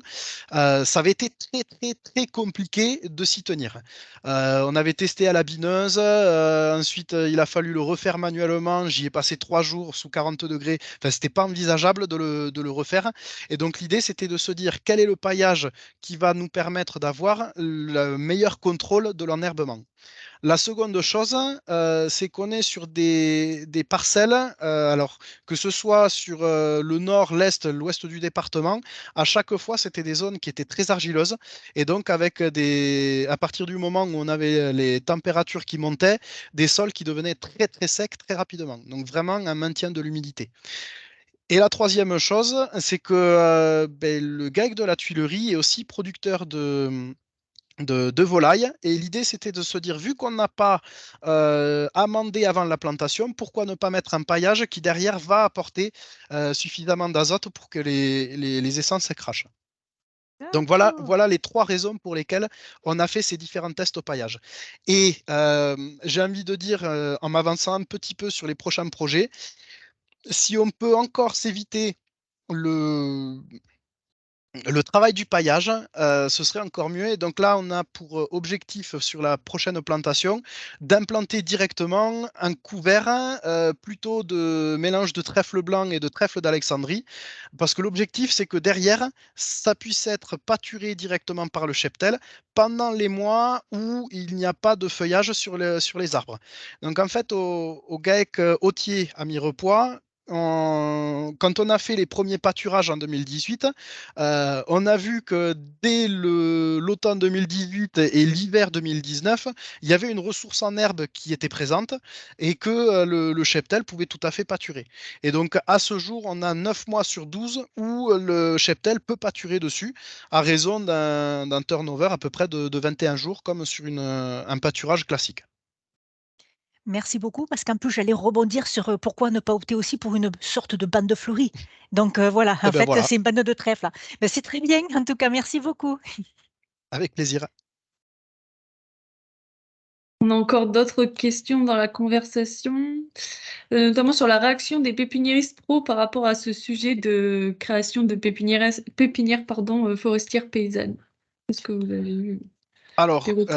Ça avait été très très très compliqué de s'y tenir. On avait testé à la bineuse, ensuite il a fallu le refaire manuellement. J'y ai passé 3 jours sous 40 degrés. Enfin, c'était pas envisageable de le refaire. Et donc l'idée c'était de se dire quel est le paillage qui va nous permettre d'avoir le meilleur contrôle de l'enherbement. La seconde chose, c'est qu'on est sur des parcelles, alors que ce soit sur le nord, l'est, l'ouest du département, à chaque fois, c'était des zones qui étaient très argileuses. Et donc, à partir du moment où on avait les températures qui montaient, des sols qui devenaient très, très secs très rapidement. Donc, vraiment un maintien de l'humidité. Et la troisième chose, c'est que le GAEC de la Tuilerie est aussi producteur de volailles. Et l'idée, c'était de se dire, vu qu'on n'a pas amendé avant la plantation, pourquoi ne pas mettre un paillage qui derrière va apporter suffisamment d'azote pour que les essences crachent. Donc voilà, D'accord. voilà les 3 raisons pour lesquelles on a fait ces différents tests au paillage. Et j'ai envie de dire, en m'avançant un petit peu sur les prochains projets, si on peut encore s'éviter le, Le travail du paillage, ce serait encore mieux. Et donc là, on a pour objectif sur la prochaine plantation d'implanter directement un couvert plutôt de mélange de trèfle blanc et de trèfle d'Alexandrie. Parce que l'objectif, c'est que derrière, ça puisse être pâturé directement par le cheptel pendant les mois où il n'y a pas de feuillage sur les arbres. Donc en fait, au GAEC Hôtier à Mirepoix, quand on a fait les premiers pâturages en 2018, on a vu que dès l'automne 2018 et l'hiver 2019, il y avait une ressource en herbe qui était présente et que le cheptel pouvait tout à fait pâturer. Et donc à ce jour, on a 9 mois sur 12 où le cheptel peut pâturer dessus à raison d'un turnover à peu près de 21 jours comme sur un pâturage classique. Merci beaucoup, parce qu'en plus, j'allais rebondir sur pourquoi ne pas opter aussi pour une sorte de bande fleurie. Donc voilà, Et en ben fait, voilà, c'est une bande de trèfle. Ben, c'est très bien, en tout cas, merci beaucoup. avec plaisir. On a encore d'autres questions dans la conversation, notamment sur la réaction des pépiniéristes pro par rapport à ce sujet de création de pépinières forestières paysannes. Est-ce que vous avez eu des Alors, retours?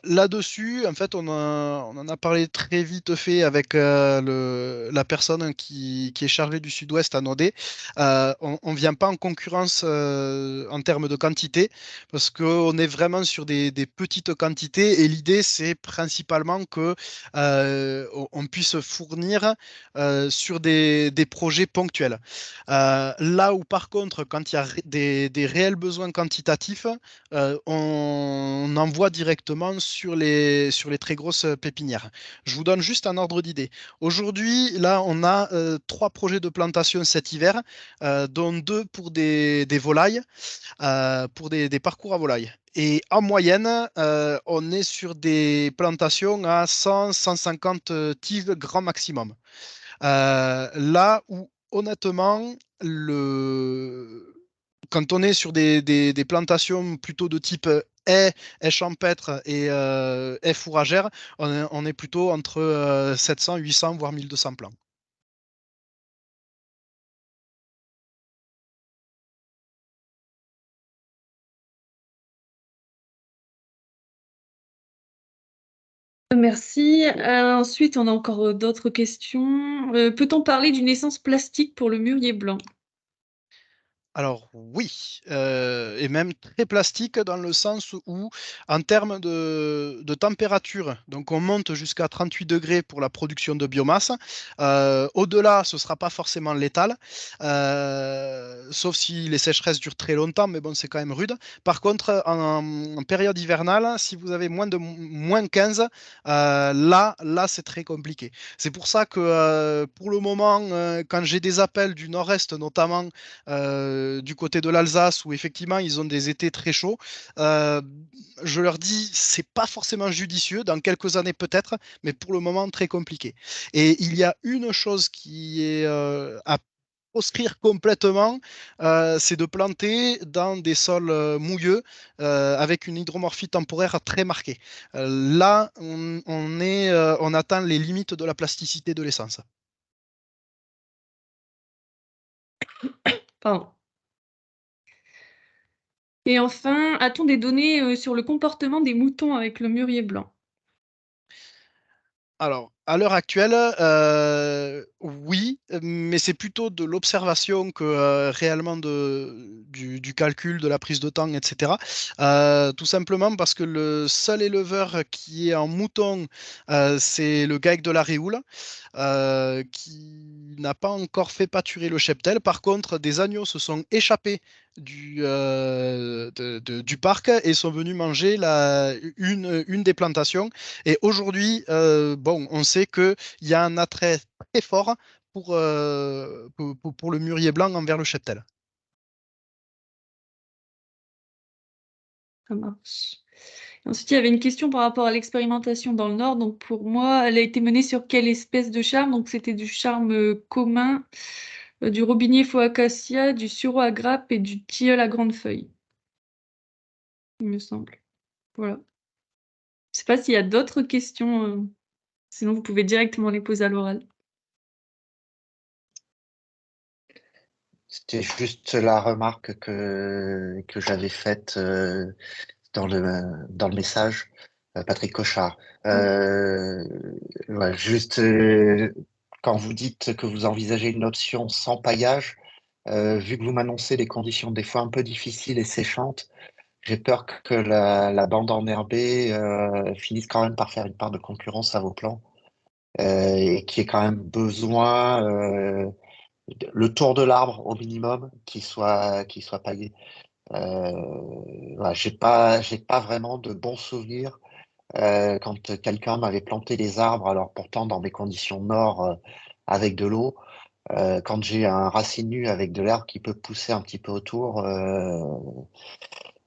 là-dessus, en fait, on en a parlé très vite fait avec la personne qui est chargée du Sud-Ouest à Nodé. On ne vient pas en concurrence en termes de quantité parce qu'on est vraiment sur des petites quantités et l'idée, c'est principalement que on puisse fournir sur des projets ponctuels. Là où, par contre, quand il y a des réels besoins quantitatifs, on envoie directement sur les très grosses pépinières. Je vous donne juste un ordre d'idée. Aujourd'hui, là, on a 3 projets de plantation cet hiver, dont 2 pour des volailles, pour des parcours à volailles. Et en moyenne, on est sur des plantations à 100-150 tiges grand maximum. Là où, honnêtement, quand on est sur des plantations plutôt de type haies champêtres et haies fourragères, on est plutôt entre 700, 800, voire 1200 plants. Merci. Ensuite, on a encore d'autres questions. Peut-on parler d'une essence plastique pour le mûrier blanc? Alors oui, et même très plastique dans le sens où, en termes de température, donc on monte jusqu'à 38 degrés pour la production de biomasse. Au-delà, ce ne sera pas forcément létal, sauf si les sécheresses durent très longtemps, mais bon, c'est quand même rude. Par contre, en période hivernale, si vous avez moins 15, là c'est très compliqué. C'est pour ça que pour le moment, quand j'ai des appels du nord-est notamment, du côté de l'Alsace où effectivement ils ont des étés très chauds. Euh, je leur dis, c'est pas forcément judicieux, dans quelques années peut-être, mais pour le moment très compliqué. Et il y a une chose qui est à proscrire complètement, c'est de planter dans des sols mouilleux avec une hydromorphie temporaire très marquée. Là, on atteint les limites de la plasticité de l'essence. Pardon. Et enfin, a-t-on des données sur le comportement des moutons avec le mûrier blanc? Alors, à l'heure actuelle, oui, mais c'est plutôt de l'observation que réellement du calcul, de la prise de temps, etc. Tout simplement parce que le seul éleveur qui est en mouton, c'est le GAEC de la Réoule, qui n'a pas encore fait pâturer le cheptel. Par contre, des agneaux se sont échappés du parc et sont venus manger une des plantations. Et aujourd'hui, bon, on sait qu'il y a un attrait très fort pour le mûrier blanc envers le cheptel. Ça marche. Ensuite, il y avait une question par rapport à l'expérimentation dans le Nord. Donc, pour moi, elle a été menée sur quelle espèce de charme? Donc, c'était du charme commun, du robinier faux acacia, du sureau à grappe et du tilleul à grande feuille, il me semble. Voilà. Je sais pas s'il y a d'autres questions, sinon vous pouvez directement les poser à l'oral. C'était juste la remarque que j'avais faite dans le message, Patrick Cochard. Ouais, juste quand vous dites que vous envisagez une option sans paillage, vu que vous m'annoncez les conditions des fois un peu difficiles et séchantes, j'ai peur que la bande enherbée finisse quand même par faire une part de concurrence à vos plans et qu'il y ait quand même besoin le tour de l'arbre au minimum qui soit paillé. Voilà, j'ai pas vraiment de bons souvenirs quand quelqu'un m'avait planté les arbres, alors pourtant dans mes conditions nord avec de l'eau. Quand j'ai un racine nue avec de l'herbe qui peut pousser un petit peu autour,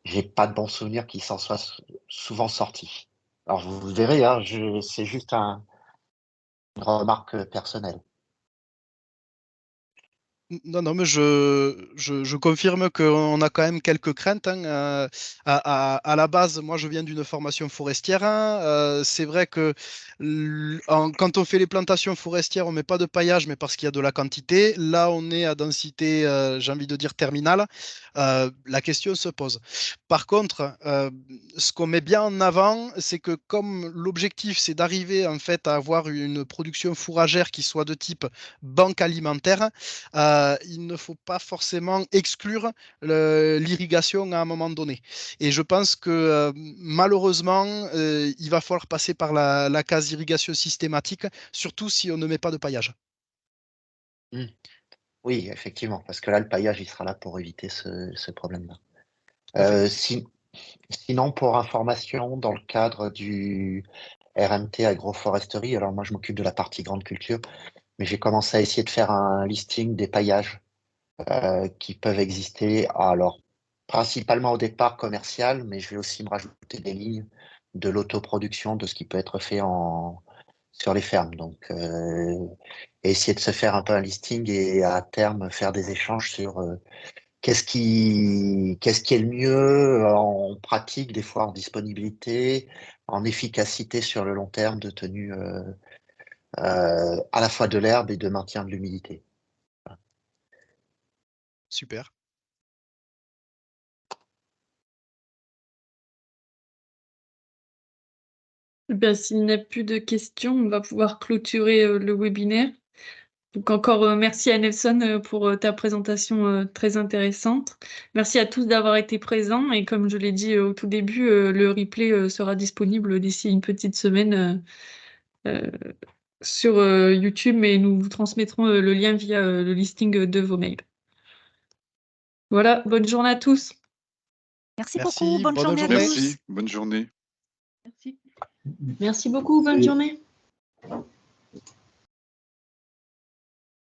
j'ai pas de bons souvenirs qui s'en soient souvent sortis. Alors vous verrez, hein, c'est juste une remarque personnelle. Non, non, mais je confirme qu'on a quand même quelques craintes, hein. À la base, moi, je viens d'une formation forestière, hein. C'est vrai que quand on fait les plantations forestières, on met pas de paillage, mais parce qu'il y a de la quantité. Là, on est à densité, j'ai envie de dire terminale. La question se pose. Par contre, ce qu'on met bien en avant, c'est que comme l'objectif, c'est d'arriver en fait à avoir une production fourragère qui soit de type banque alimentaire, il ne faut pas forcément exclure l'irrigation à un moment donné. Et je pense que malheureusement, il va falloir passer par la case irrigation systématique, surtout si on ne met pas de paillage. Hmm. Oui, effectivement, parce que là, le paillage, il sera là pour éviter ce problème-là. Tout à fait. Sinon, pour information, dans le cadre du RMT agroforesterie, alors moi, je m'occupe de la partie grande culture, mais j'ai commencé à essayer de faire un listing des paillages qui peuvent exister. Alors, principalement au départ commercial, mais je vais aussi me rajouter des lignes de l'autoproduction de ce qui peut être fait sur les fermes. Donc, essayer de se faire un peu un listing et à terme faire des échanges sur qu'est-ce qui est le mieux en pratique, des fois en disponibilité, en efficacité sur le long terme de tenue à la fois de l'herbe et de maintien de l'humidité. Super. Eh bien, s'il n'y a plus de questions, on va pouvoir clôturer le webinaire. Donc encore merci à Nelson pour ta présentation très intéressante. Merci à tous d'avoir été présents et comme je l'ai dit au tout début, le replay sera disponible d'ici une petite semaine sur YouTube, mais nous vous transmettrons le lien via le listing de vos mails. Voilà, bonne journée à tous. Merci Merci, beaucoup. Bonne bonne journée à journée. tous. Merci, bonne journée. Merci beaucoup, bonne journée.